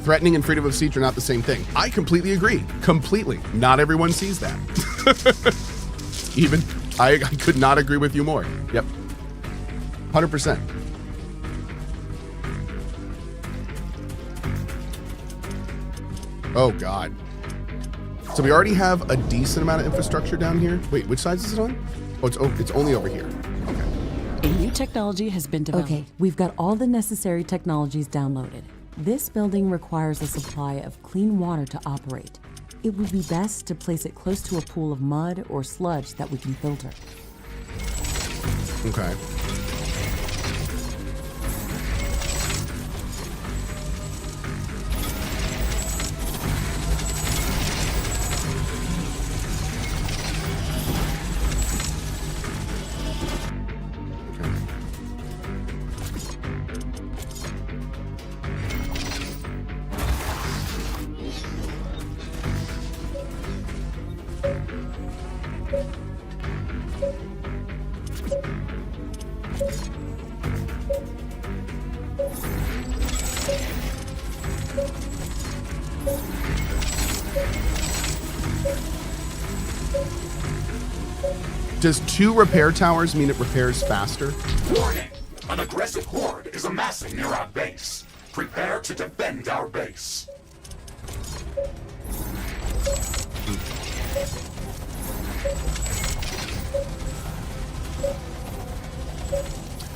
threatening and freedom of speech are not the same thing. I completely agree. Completely. Not everyone sees that. Even I could not agree with you more. Yep. 100%. Oh, God. So we already have a decent amount of infrastructure down here. Wait, which side is it on? Oh, it's only over here. Okay. A new technology has been developed. Okay, we've got all the necessary technologies downloaded. This building requires a supply of clean water to operate. It would be best to place it close to a pool of mud or sludge that we can filter. Okay. Does 2 repair towers mean it repairs faster? Warning! An aggressive horde is amassing near our base. Prepare to defend our base.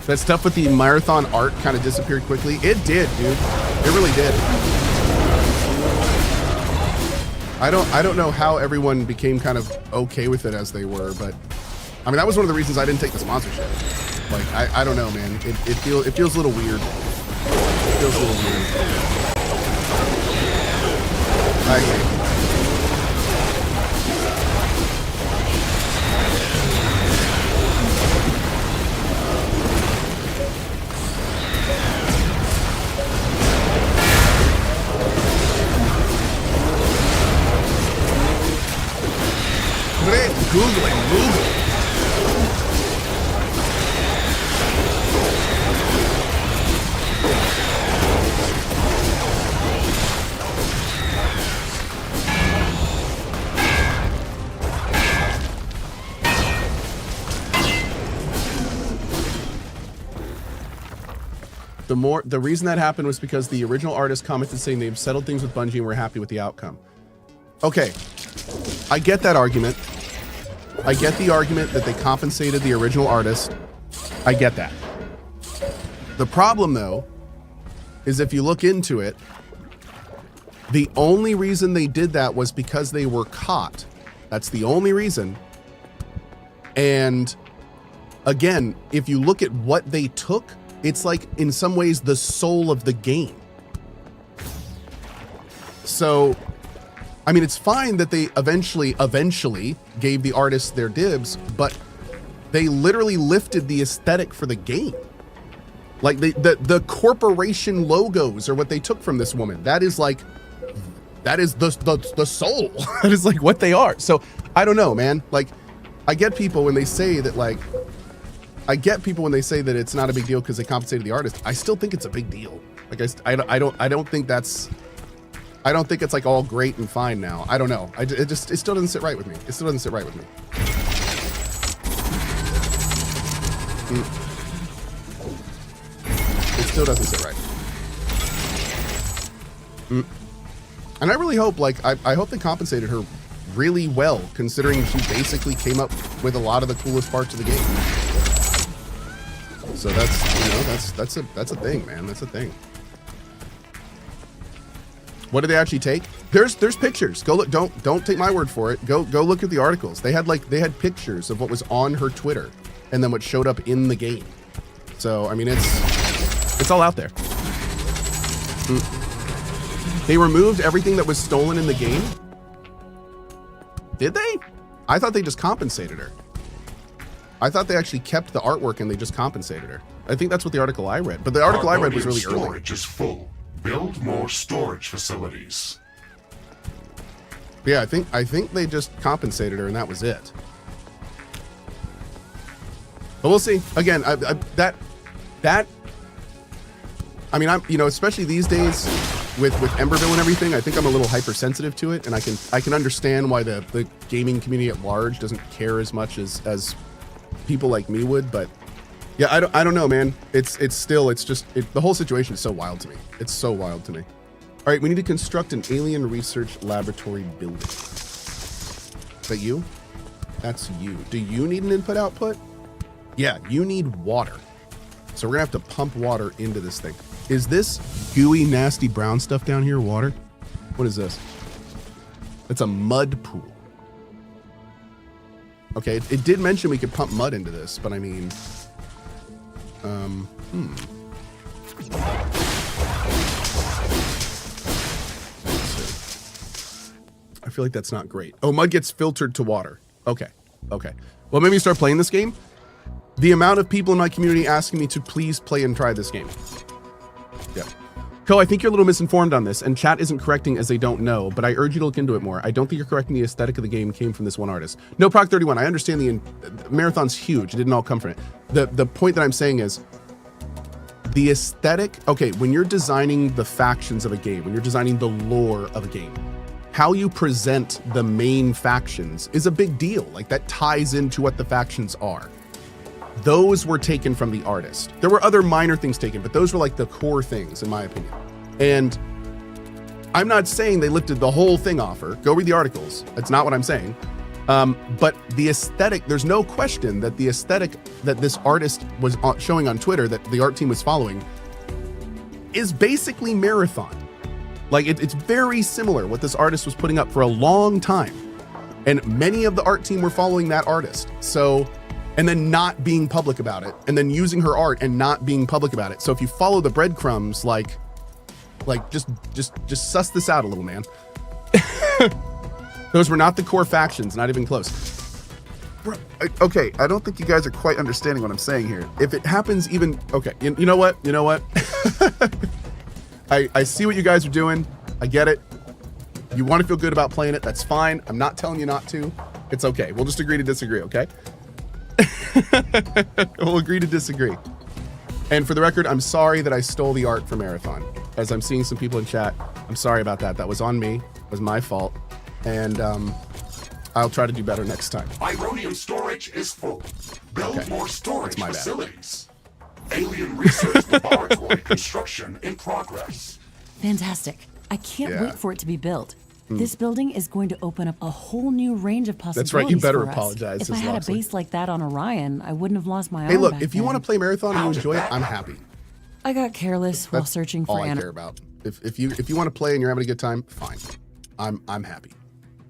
That stuff with the marathon art kind of disappeared quickly. It did, dude. It really did. I don't know how everyone became kind of okay with it as they were, but I mean, that was one of the reasons I didn't take the sponsorship. Like, I don't know, man. It feels a little weird. It feels a little weird. I agree. Google. The reason that happened was because the original artist commented saying they've settled things with Bungie and were happy with the outcome. Okay, I get that argument. I get the argument that they compensated the original artist. I get that. The problem, though, is if you look into it, the only reason they did that was because they were caught. That's the only reason. And again, if you look at what they took, it's like in some ways the soul of the game. So, I mean, it's fine that they eventually gave the artists their dibs, but they literally lifted the aesthetic for the game. Like the corporation logos are what they took from this woman. That is like, that is the soul. That is like what they are. So I don't know, man. Like, I get people when they say that, like, I get people when they say that it's not a big deal because they compensated the artist. I still think it's a big deal. Like, I don't think that's, I don't think it's like all great and fine now. I don't know. It still doesn't sit right with me. It still doesn't sit right with me. It still doesn't sit right. And I really hope, like, I hope they compensated her really well, considering she basically came up with a lot of the coolest parts of the game. So that's, you know, that's a thing, man. That's a thing. What did they actually take? There's pictures. Go look. Don't take my word for it. Go look at the articles. They had pictures of what was on her Twitter and then what showed up in the game. So I mean, it's all out there. They removed everything that was stolen in the game. Did they? I thought they just compensated her. I thought they actually kept the artwork and they just compensated her. I think that's what the article I read. But the article I read was really early. Storage is full. Build more storage facilities. Yeah, I think they just compensated her and that was it. But we'll see. Again, I mean, I'm, you know, especially these days, with Emberville and everything, I think I'm a little hypersensitive to it, and I can understand why the gaming community at large doesn't care as much as people like me would. But yeah, I don't know, man. It's just the whole situation is so wild to me. It's so wild to me. All right, we need to construct an alien research laboratory building. Is that you? That's you. Do you need an input-output? Yeah, you need water. So we're gonna have to pump water into this thing. Is this gooey, nasty brown stuff down here water? What is this? It's a mud pool. Okay, it did mention we could pump mud into this, but I mean, I feel like that's not great. Oh, mud gets filtered to water. Okay. Well, maybe start playing this game. The amount of people in my community asking me to please play and try this game. Yeah. Cohh, I think you're a little misinformed on this, and chat isn't correcting as they don't know, but I urge you to look into it more. I don't think you're correcting the aesthetic of the game came from this one artist. No, Proc31, I understand the Marathon's huge. It didn't all come from it. The point that I'm saying is the aesthetic. Okay, when you're designing the factions of a game, when you're designing the lore of a game, how you present the main factions is a big deal. Like, that ties into what the factions are. Those were taken from the artist. There were other minor things taken, but those were like the core things, in my opinion. And I'm not saying they lifted the whole thing off her. Go read the articles. That's not what I'm saying. But the aesthetic, there's no question that the aesthetic that this artist was showing on Twitter, that the art team was following, is basically Marathon. Like, it's very similar what this artist was putting up for a long time. And many of the art team were following that artist. So, and then not being public about it, and then using her art and not being public about it. So if you follow the breadcrumbs, like just suss this out a little, man. Those were not the core factions, not even close. Okay, I don't think you guys are quite understanding what I'm saying here. If it happens even, okay, you know what? I see what you guys are doing. I get it. You want to feel good about playing it, that's fine. I'm not telling you not to. It's okay. We'll just agree to disagree, okay? We'll agree to disagree. And for the record, I'm sorry that I stole the art from Marathon. As I'm seeing some people in chat, I'm sorry about that. That was on me. It was my fault. And I'll try to do better next time. Ironium storage is full. Build more storage facilities. Alien research laboratory construction in progress. Fantastic. I can't wait for it to be built. This building is going to open up a whole new range of possibilities. That's right. You better for us. apologize. If I had a base like that on Orion, I wouldn't have lost my arm. Hey, look, back if you then. want to play Marathon and you enjoy it, I'm happy. I got careless while searching for all I care about. If you want to play and you're having a good time, fine. I'm happy.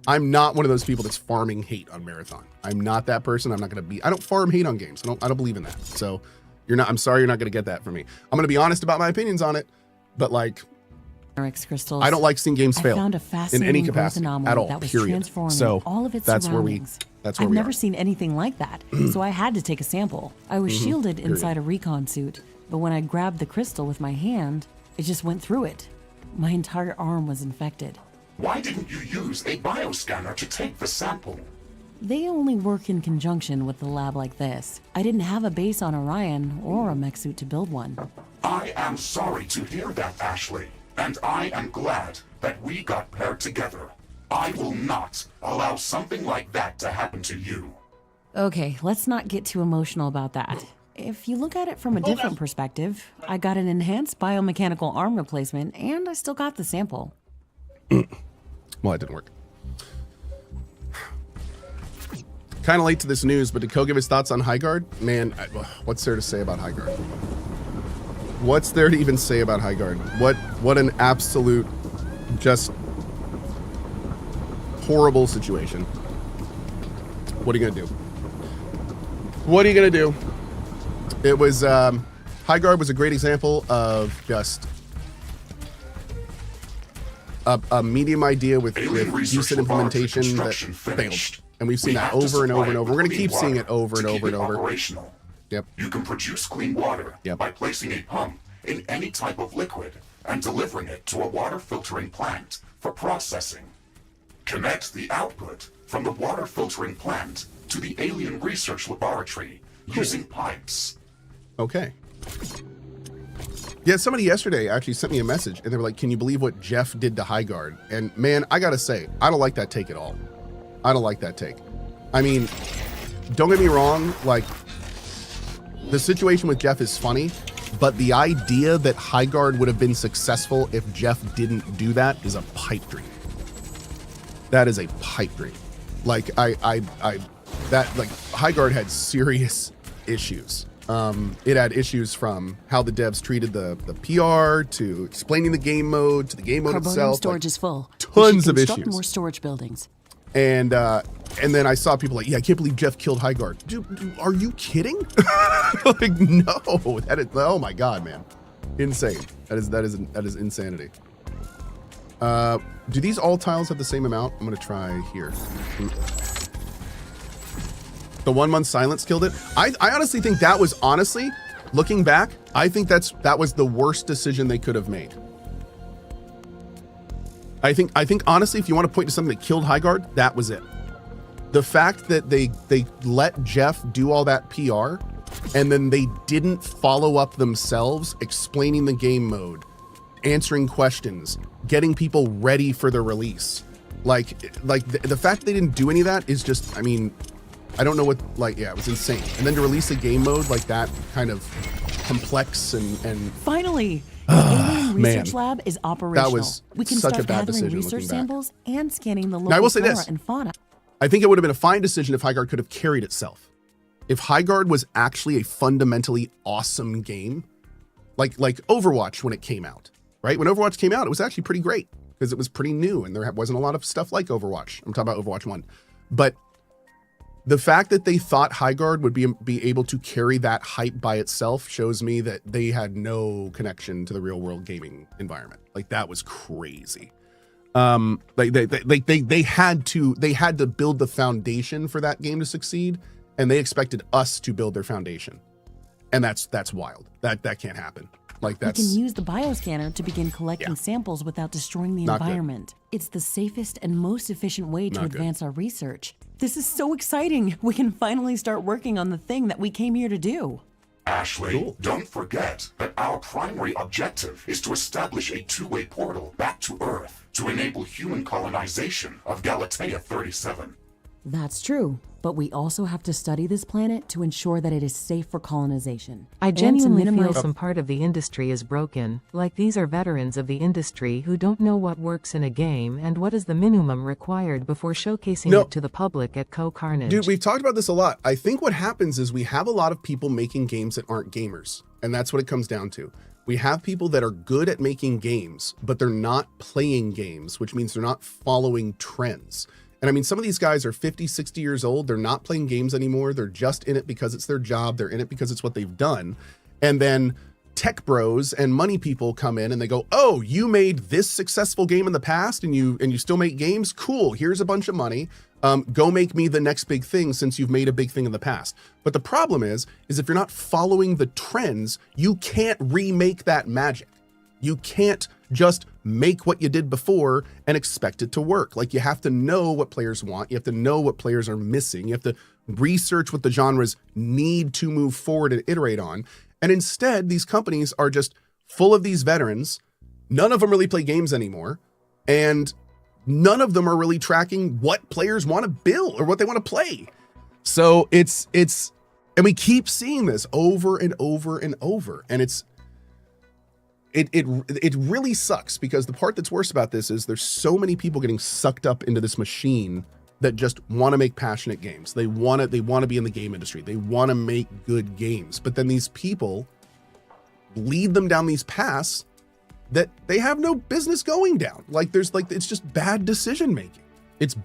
I'm not one of those people that's farming hate on Marathon. I'm not that person. I'm not going to be. I don't farm hate on games. I don't believe in that. So I'm sorry you're not going to get that from me. I'm going to be honest about my opinions on it, but like, crystals. I don't like seeing games fail I found a fascinating in any capacity at all. That was Period. transforming So all of its that's where we. surroundings. That's where I've we never are. seen anything like that, so I had to take a sample. I was shielded inside a recon suit, but when I grabbed the crystal with my hand, it just went through it. My entire arm was infected. Why didn't you use a bioscanner to take the sample? They only work in conjunction with a lab like this. I didn't have a base on Orion or a mech suit to build one. I am sorry to hear that, Ashley, and I am glad that we got paired together. I will not allow something like that to happen to you. Okay, let's not get too emotional about that. If you look at it from a different perspective, I got an enhanced biomechanical arm replacement, and I still got the sample. Well, it didn't work. Kind of late to this news, but did Cohh give his thoughts on Highguard? Man, what's there to say about Highguard? What's there to even say about Highguard? What an absolute, just horrible situation. What are you gonna do? What are you gonna do? It was Highguard was a great example of just a medium idea with decent implementation that failed. And we've seen that over and over and over. We're going to keep seeing it over and over and over. Yep. You can produce clean water by placing a pump in any type of liquid and delivering it to a water filtering plant for processing. Connect the output from the water filtering plant to the alien research laboratory using pipes. Okay. Yeah, somebody yesterday actually sent me a message and they were like, can you believe what Jeff did to Highguard? And man, I gotta say, I don't like that take at all. I don't like that take. I mean, don't get me wrong, like, the situation with Jeff is funny, but the idea that Highguard would have been successful if Jeff didn't do that is a pipe dream. That is a pipe dream. Like, Highguard had serious issues. It had issues from how the devs treated the PR to explaining the game mode to the game mode Carbonium itself. storage is full. Tons of construct issues. More storage buildings. And then I saw people like, yeah, I can't believe Jeff killed Highguard. Dude, are you kidding? Like, no, that is, oh my God, man. Insane. That is insanity. Do these all tiles have the same amount? I'm gonna try here. The 1 month silence killed it. I honestly think that was, honestly, looking back, I think that was the worst decision they could have made. I think honestly, if you want to point to something that killed Highguard, that was it. The fact that they let Jeff do all that PR and then they didn't follow up themselves, explaining the game mode, answering questions, getting people ready for the release. Like the fact that they didn't do any of that is just, I mean, I don't know what, like, yeah, it was insane. And then to release a game mode like that, kind of complex and Finally, the Alien Research man. Lab is operational. That was we can such start a bad gathering decision research looking back. samples and scanning the I local will say flora this. and fauna. I think it would have been a fine decision if Highguard could have carried itself. If Highguard was actually a fundamentally awesome game, like Overwatch when it came out, right? When Overwatch came out, it was actually pretty great because it was pretty new and there wasn't a lot of stuff like Overwatch. I'm talking about Overwatch 1. But the fact that they thought Highguard would be able to carry that hype by itself shows me that they had no connection to the real world gaming environment. Like, that was crazy. They had to build the foundation for that game to succeed, and they expected us to build their foundation. And that's wild. That can't happen. Like, We that's can use the bioscanner to begin collecting Yeah. samples without destroying the Not good. environment. It's the safest and most efficient way to Not good. advance our research. This is so exciting. We can finally start working on the thing that we came here to do. Ashley, Cool. don't forget that our primary objective is to establish a two-way portal back to Earth to enable human colonization of Galatea 37. That's true, but we also have to study this planet to ensure that it is safe for colonization. I And to genuinely feel minimize- some part of the industry is broken, like these are veterans of the industry who don't know what works in a game and what is the minimum required before showcasing No. it to the public at CohhCarnage. Dude, we've talked about this a lot. I think what happens is we have a lot of people making games that aren't gamers, and that's what it comes down to. We have people that are good at making games, but they're not playing games, which means they're not following trends. And I mean, some of these guys are 50, 60 years old. They're not playing games anymore. They're just in it because it's their job. They're in it because it's what they've done. And then tech bros and money people come in and they go, oh, you made this successful game in the past and you still make games? Cool. Here's a bunch of money. Go make me the next big thing since you've made a big thing in the past. But the problem is if you're not following the trends, you can't remake that magic. You can't just make what you did before and expect it to work. Like, you have to know what players want. You have to know what players are missing. You have to research what the genres need to move forward and iterate on. And instead, these companies are just full of these veterans. None of them really play games anymore. And none of them are really tracking what players want to build or what they want to play. So it's, and we keep seeing this over and over and over. And it really sucks because the part that's worse about this is there's so many people getting sucked up into this machine that just want to make passionate games. They want to be in the game industry. They want to make good games. But then these people lead them down these paths that they have no business going down. Like, it's just bad decision making. It's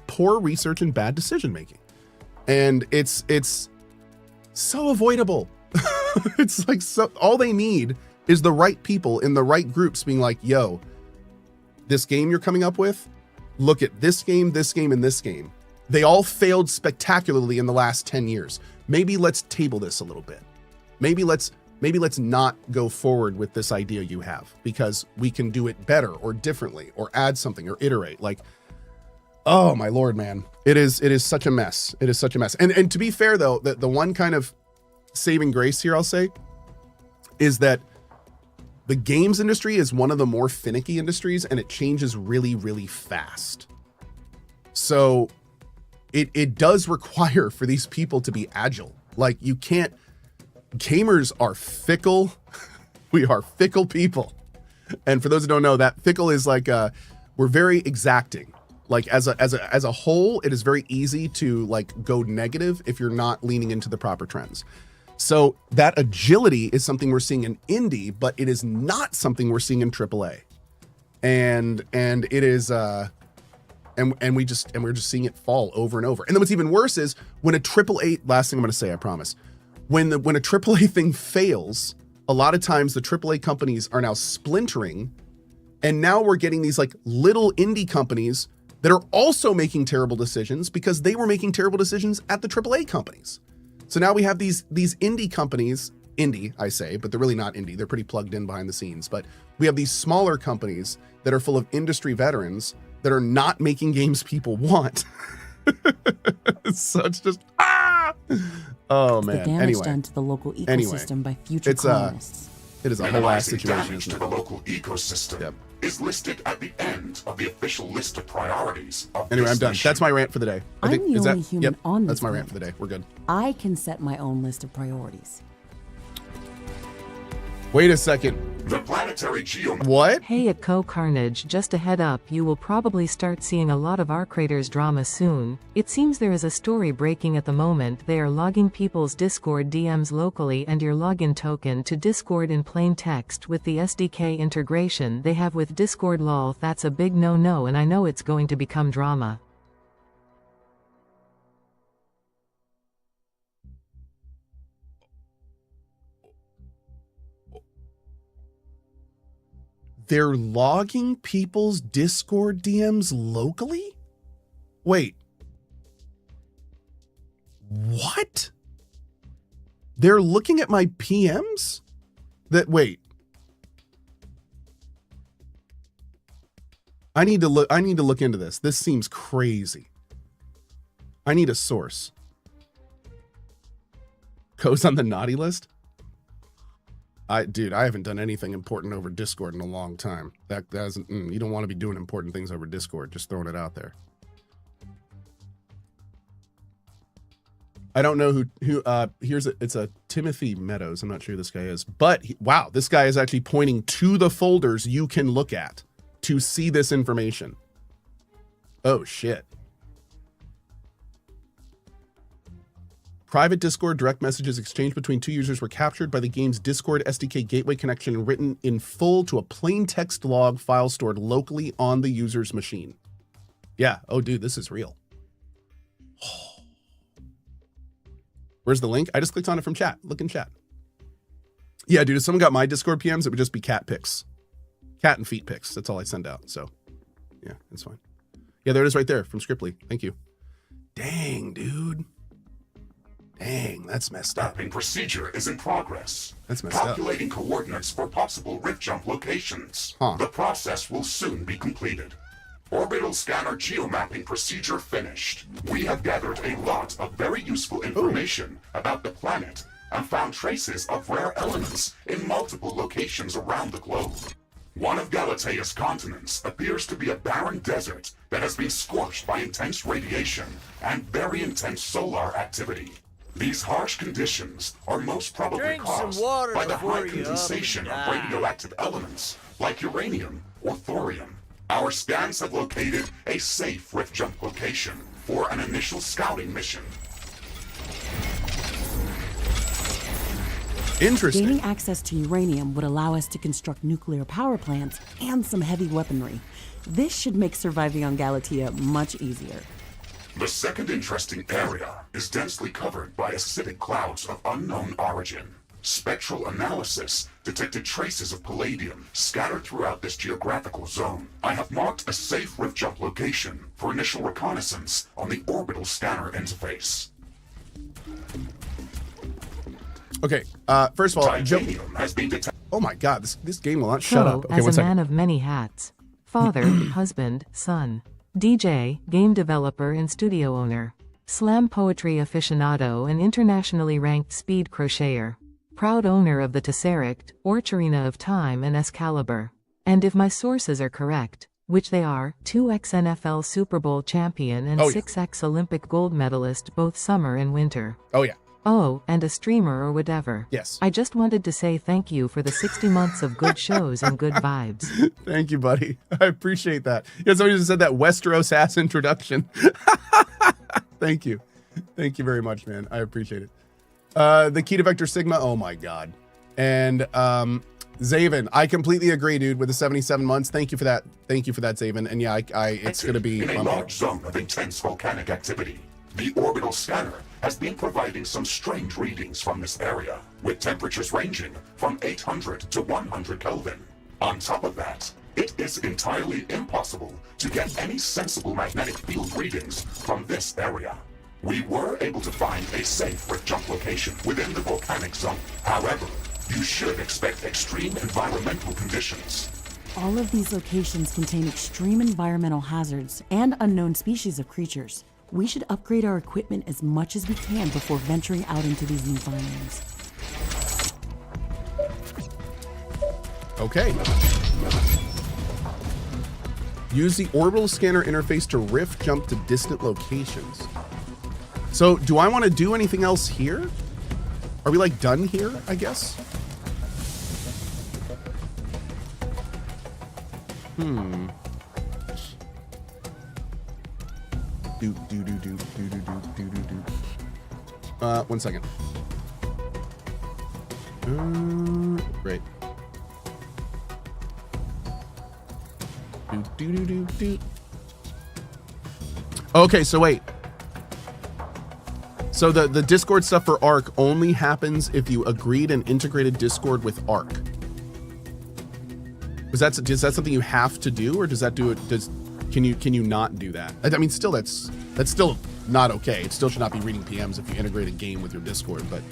poor research and bad decision making. And it's so avoidable. It's like, so all they need is the right people in the right groups being like, yo, this game you're coming up with, look at this game, and this game. They all failed spectacularly in the last 10 years. Maybe let's table this a little bit. Maybe let's not go forward with this idea you have because we can do it better or differently or add something or iterate. Like, oh my Lord, man. It is such a mess. It is such a mess. And to be fair though, the one kind of saving grace here, I'll say, is that The games industry is one of the more finicky industries, and it changes really, really fast. So it does require for these people to be agile. Like, you can't, gamers are fickle. We are fickle people. And for those who don't know, that fickle is like, we're very exacting. Like as a whole, it is very easy to like go negative if you're not leaning into the proper trends. So that agility is something we're seeing in indie, but it is not something we're seeing in AAA. And it is, and we're just seeing it fall over and over. And then what's even worse is when a AAA, last thing I'm going to say, I promise, when a AAA thing fails, a lot of times the AAA companies are now splintering, and now we're getting these like little indie companies that are also making terrible decisions because they were making terrible decisions at the AAA companies. So now we have these indie companies, indie, I say, but they're really not indie. They're pretty plugged in behind the scenes. But we have these smaller companies that are full of industry veterans that are not making games people want. So it's just, oh man. The damage Anyway, done to the local ecosystem by future colonists. it is a whole ass Minimizing situation, damage isn't to it? the local ecosystem Yep. is listed at the end of the official list of priorities of Anyway, this I'm done. mission. That's my rant for the day. I'm the is only human yep, on that's this my grid. rant for the day. We're good. I can set my own list of priorities. Wait a second. The planetary geom. What? Hey at CohhCarnage, just a head up, you will probably start seeing a lot of our creators drama soon. It seems there is a story breaking at the moment. They are logging people's Discord DMs locally and your login token to Discord in plain text with the SDK integration they have with Discord. Lol, that's a big no-no, and I know it's going to become drama. They're logging people's Discord DMs locally? Wait. What? They're looking at my PMs? Wait. I need to look into this. This seems crazy. I need a source. Cohh's on the naughty list? Dude, I haven't done anything important over Discord in a long time. That doesn't, you don't want to be doing important things over Discord, just throwing it out there. I don't know who it's a Timothy Meadows. I'm not sure who this guy is, but wow, this guy is actually pointing to the folders you can look at to see this information. Oh shit. Private Discord direct messages exchanged between two users were captured by the game's Discord SDK gateway connection and written in full to a plain text log file stored locally on the user's machine. Yeah. Oh, dude, this is real. Where's the link? I just clicked on it from chat. Look in chat. Yeah, dude, if someone got my Discord PMs, it would just be cat pics. Cat and feet pics. That's all I send out. So, yeah, it's fine. Yeah, there it is right there from Scriptly. Thank you. Dang, dude. Dang, that's messed up. Mapping procedure is in progress. That's messed up. Calculating coordinates for possible rift jump locations. Huh. The process will soon be completed. Orbital scanner geomapping procedure finished. We have gathered a lot of very useful information about the planet and found traces of rare elements in multiple locations around the globe. One of Galatea's continents appears to be a barren desert that has been scorched by intense radiation and very intense solar activity. These harsh conditions are most probably Drink some caused water by the before high you condensation up and of die. radioactive elements like uranium or thorium. Our scans have located a safe rift jump location for an initial scouting mission. Interesting. Gaining access to uranium would allow us to construct nuclear power plants and some heavy weaponry. This should make surviving on Galatea much easier. The second interesting area is densely covered by acidic clouds of unknown origin. Spectral analysis detected traces of palladium scattered throughout this geographical zone. I have marked a safe rift jump location for initial reconnaissance on the orbital scanner interface. Okay, first of all, Titanium has been detected. oh my god, this game will not shut up. Cohh, Okay, as one a second. man of many hats. Father, husband, son. DJ, game developer and studio owner. Slam poetry aficionado and internationally ranked speed crocheter. proud owner of the Tesseract, Orcherina of Time and Excalibur. And if my sources are correct, which they are, 2x NFL Super Bowl champion and 6x Olympic gold medalist both summer and winter. Oh, yeah. Oh, and a streamer or whatever. Yes. I just wanted to say thank you for the 60 months of good shows and good vibes. Thank you, buddy. I appreciate that. Yeah, somebody just said that Westeros ass introduction. Thank you. Thank you very much, man. I appreciate it. The key to Vector Sigma, oh my God. And Zaven, I completely agree, dude, with the 77 months. Thank you for that. Thank you for that, Zaven. And yeah, it's going to be... In a large zone of intense volcanic activity, the orbital scanner has been providing some strange readings from this area, with temperatures ranging from 800 to 100 Kelvin. On top of that, it is entirely impossible to get any sensible magnetic field readings from this area. We were able to find a safe rift jump location within the volcanic zone. However, you should expect extreme environmental conditions. All of these locations contain extreme environmental hazards and unknown species of creatures. We should upgrade our equipment as much as we can before venturing out into these new findings. Okay. Use the orbital scanner interface to rift jump to distant locations. So, do I want to do anything else here? Are we like done here, I guess? One second. Great. Okay, so wait. So the Discord stuff for Arc only happens if you agreed and integrated Discord with Arc. Is that something you have to do, or does that do it? Can you not do that? I mean, still that's still not okay. It still should not be reading PMs if you integrate a game with your Discord. But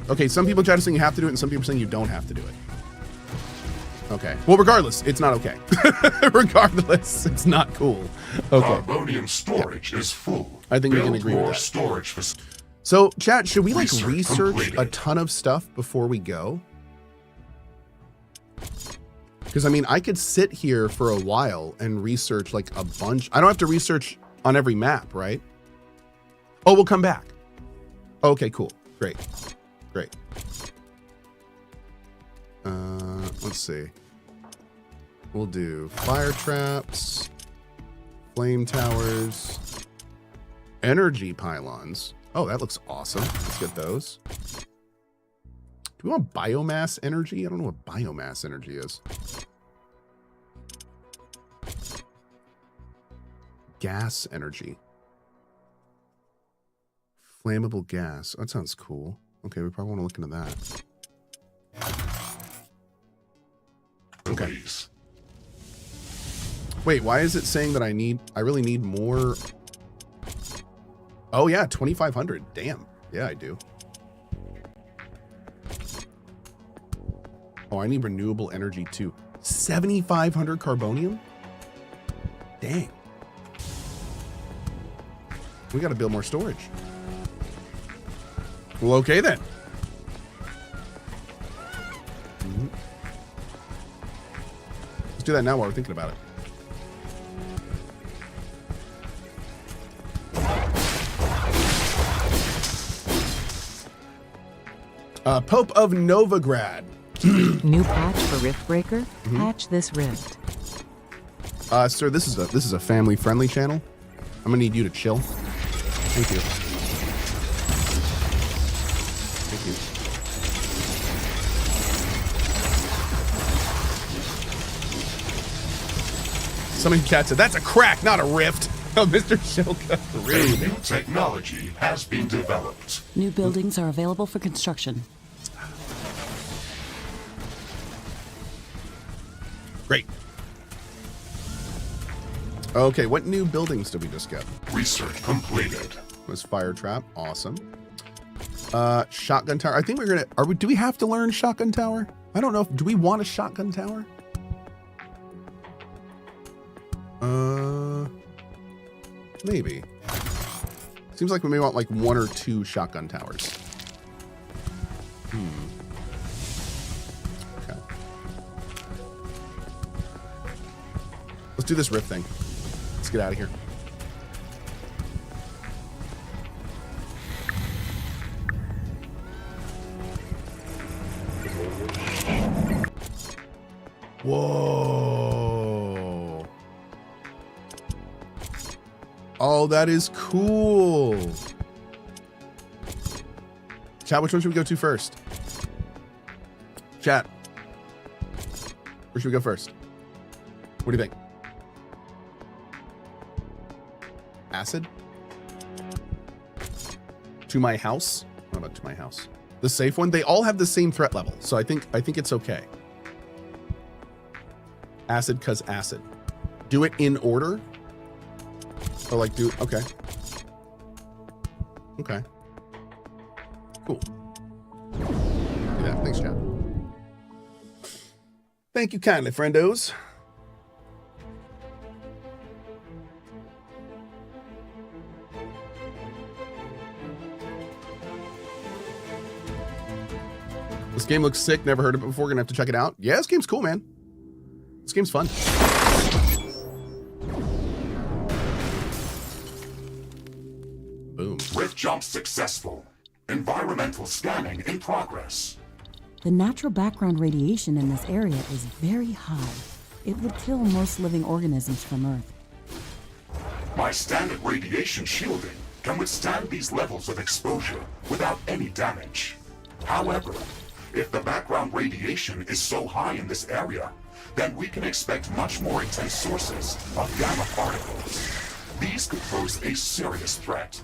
okay. Some people try to say you have to do it, and some people are saying you don't have to do it. Okay. Well, regardless, it's not okay. Regardless, it's not cool. Okay. Carbonium storage is full. I think we can agree with that. Storage for... So, chat, should we like research completed. a ton of stuff before we go? Because I mean, I could sit here for a while and research like a bunch. I don't have to research on every map, right? Oh, we'll come back. Okay, cool. Great. Great. Let's see. We'll do fire traps, flame towers, energy pylons. Oh, that looks awesome. Let's get those. Do we want biomass energy? I don't know what biomass energy is. Gas energy. Flammable gas. Oh, that sounds cool. Okay, we probably want to look into that. Okay. Wait, why is it saying that I really need more? Oh yeah, 2,500. Damn. Yeah, I do. Oh, I need renewable energy too. 7,500 carbonium? Dang. We got to build more storage. Well, okay then. Let's do that now while we're thinking about it. Pope of Novigrad. New patch for Riftbreaker? Patch this rift. Sir, this is a family-friendly channel. I'm gonna need you to chill. Thank you. Thank you. Somebody in chat said, that's a crack, not a rift. Oh, Mr. Shilka. A new technology has been developed. New buildings are available for construction. Great. Okay, what new buildings did we just get? Research completed. Was fire trap, awesome. Shotgun tower. I think we're gonna. Do we have to learn shotgun tower? I don't know. Do we want a shotgun tower? Maybe. Seems like we may want like 1 or 2 shotgun towers. Okay. Let's do this rift thing. Let's get out of here. Whoa. Oh, that is cool. Chat, which one should we go to first? Chat. Where should we go first? What do you think? Acid? To my house? What about to my house? The safe one? They all have the same threat level, so I think it's okay. Acid, cause acid. Do it in order? Or like do, okay. Okay. Cool. Yeah, thanks, chat. Thank you kindly, friendos. This game looks sick. Never heard of it before. Gonna have to check it out. Yeah, this game's cool, man. This game's fun. Boom. Rift jump successful. Environmental scanning in progress. The natural background radiation in this area is very high. It would kill most living organisms from Earth. My standard radiation shielding can withstand these levels of exposure without any damage. However, if the background radiation is so high in this area, then we can expect much more intense sources of gamma particles. These could pose a serious threat.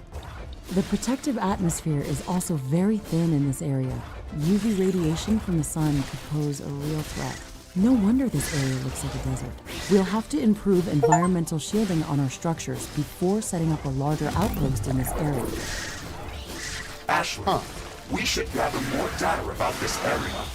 The protective atmosphere is also very thin in this area. UV radiation from the sun could pose a real threat. No wonder this area looks like a desert. We'll have to improve environmental shielding on our structures before setting up a larger outpost in this area. Ashley, we should gather more data about this area.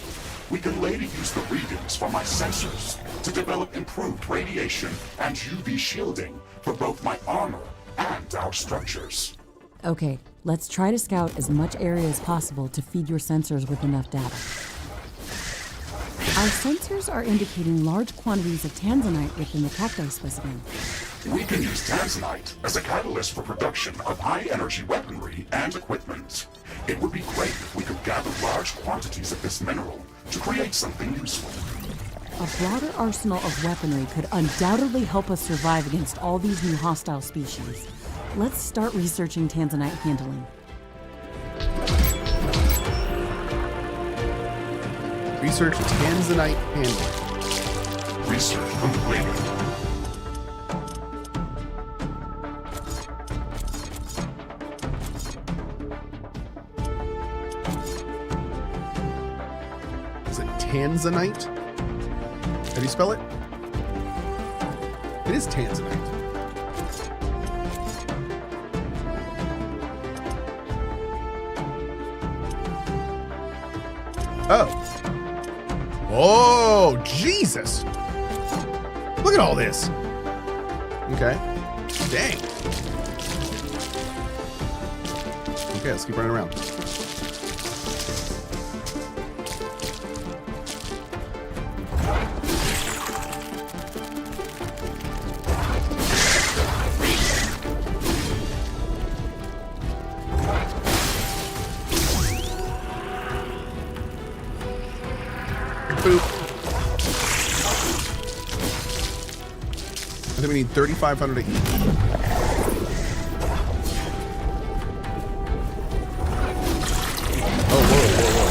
We can later use the readings from my sensors to develop improved radiation and UV shielding for both my armor and our structures. Okay, let's try to scout as much area as possible to feed your sensors with enough data. Our sensors are indicating large quantities of tanzanite within the cacti specimen. We can use tanzanite as a catalyst for production of high-energy weaponry and equipment. It would be great if we could gather large quantities of this mineral to create something useful. A broader arsenal of weaponry could undoubtedly help us survive against all these new hostile species. Let's start researching tanzanite handling. Research tanzanite handling. Research completed. Is it tanzanite? How do you spell it? It is tanzanite. Oh. Oh, Jesus. Look at all this. Okay. Dang. Okay, let's keep running around. Boop. I think we need 3,500 each. Oh, whoa, whoa, whoa.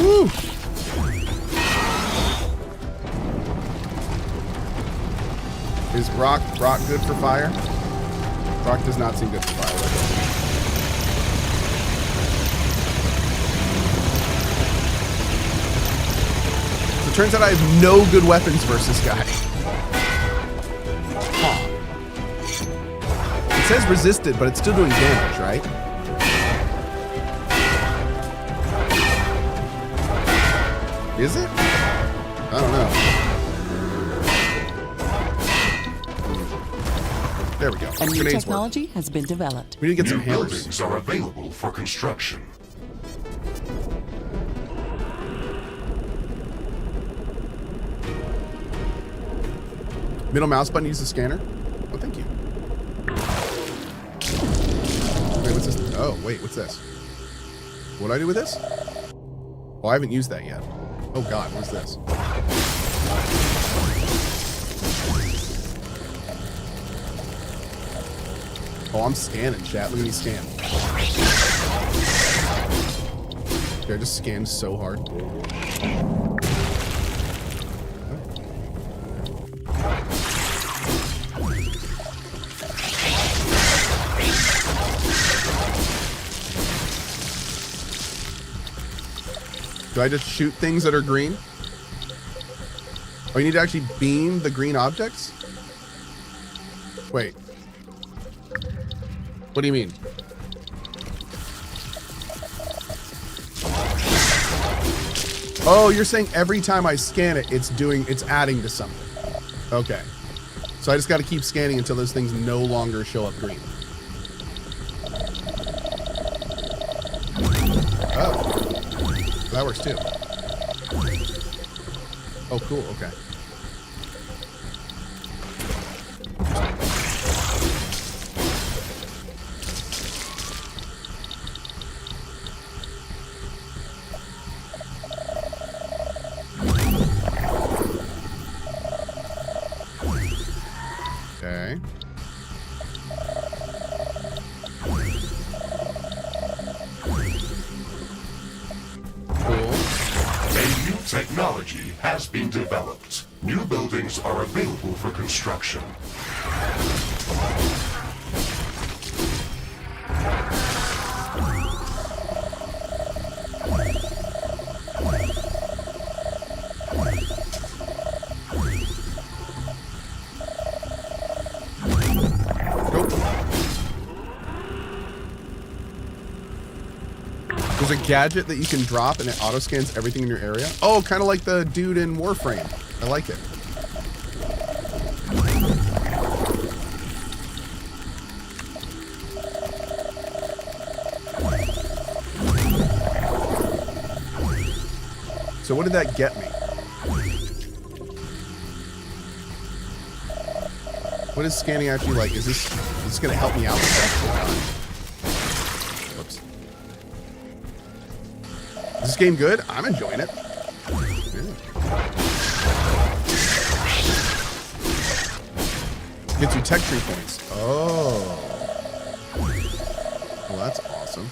Woo! Is rock good for fire? Rock does not seem good for fire. So it turns out I have no good weapons versus this guy. Huh. It says resisted, but it's still doing damage, right? Is it? I don't know. There we go. A new Grenades technology work. has been developed. We need to get some New hammers. buildings are available for construction. Middle mouse button, use the scanner. Oh, thank you. Wait, what's this? Oh, wait, what's this? What do I do with this? Oh, I haven't used that yet. Oh God, what's this? Oh, I'm scanning, chat. Look at me scan. Okay, I just scanned so hard. Do I just shoot things that are green? Oh, you need to actually beam the green objects? Wait. What do you mean? Oh, you're saying every time I scan it, it's adding to something. Okay. So I just got to keep scanning until those things no longer show up green. Oh. That works too. Oh, cool. Okay. Okay. Technology has been developed. New buildings are available for construction. There's a gadget that you can drop and it auto scans everything in your area. Oh, kind of like the dude in Warframe. I like it. So what did that get me? What is scanning actually like? Is this going to help me out with stuff? Whoops. Is this game good? I'm enjoying it. Yeah. Gets you tech tree points. Oh. Well, that's awesome.